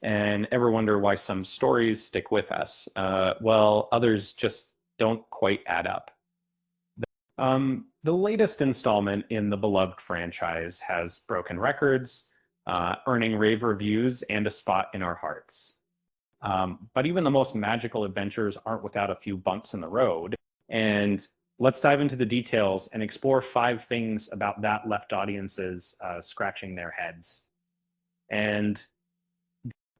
And ever wonder why some stories stick with us? Well, others just don't quite add up. The latest installment in the beloved franchise has broken records, earning rave reviews and a spot in our hearts. But even the most magical adventures aren't without a few bumps in the road. And let's dive into the details and explore 5 things about that left audiences scratching their heads. And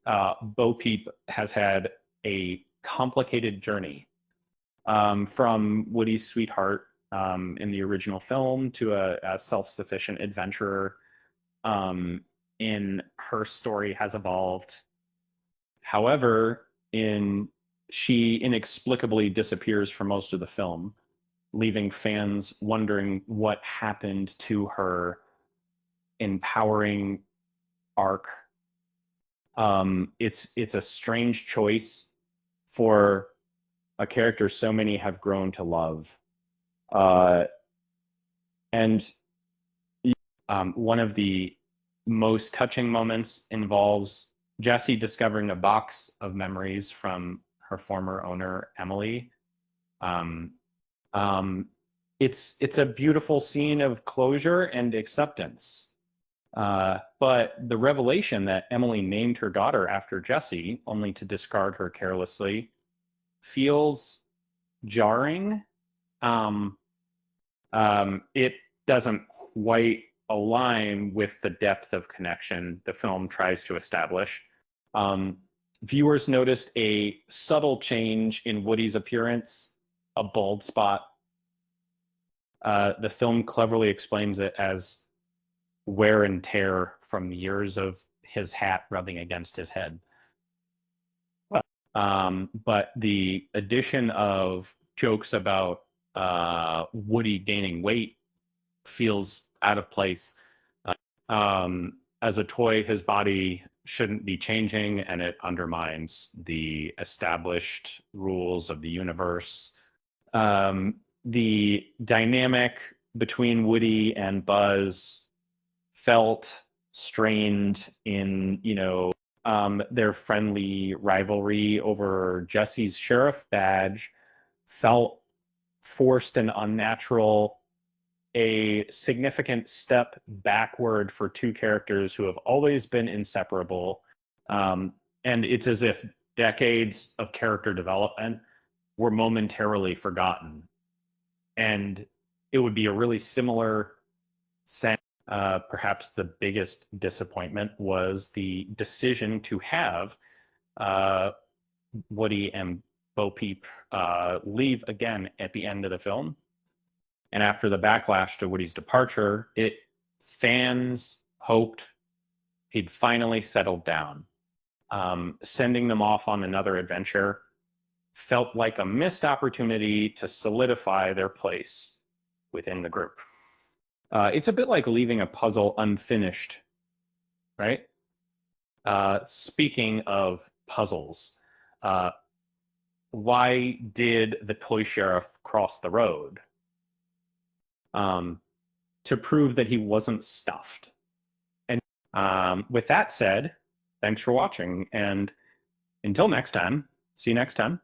Bo Peep has had a complicated journey from Woody's sweetheart in the original film to a self-sufficient adventurer. In her story has evolved. However, in she inexplicably disappears for most of the film, leaving fans wondering what happened to her empowering arc. It's a strange choice for a character so many have grown to love. Uh, and One of the most touching moments involves Jessie discovering a box of memories from her former owner, Emily. Um, um, it's a beautiful scene of closure and acceptance. But the revelation that Emily named her daughter after Jessie, only to discard her carelessly, feels jarring. Um, it doesn't quite align with the depth of connection the film tries to establish. Um, Viewers noticed a subtle change in Woody's appearance, a bald spot. The film cleverly explains it as wear and tear from years of his hat rubbing against his head. But the addition of jokes about Woody gaining weight feels out of place. As a toy, his body shouldn't be changing, and it undermines the established rules of the universe. The dynamic between Woody and Buzz felt strained in, their friendly rivalry over Jesse's sheriff badge felt forced and unnatural, a significant step backward for two characters who have always been inseparable. And it's as if decades of character development were momentarily forgotten. And it would be a really similar sense. Perhaps the biggest disappointment was the decision to have uh, Woody and Bo Peep leave again at the end of the film. And after the backlash to Woody's departure, fans hoped he'd finally settled down. Sending them off on another adventure felt like a missed opportunity to solidify their place within the group. It's a bit like leaving a puzzle unfinished, right? Speaking of puzzles, uh, why did the toy sheriff cross the road? To prove that he wasn't stuffed. And with that said, thanks for watching. And until next time, see you next time.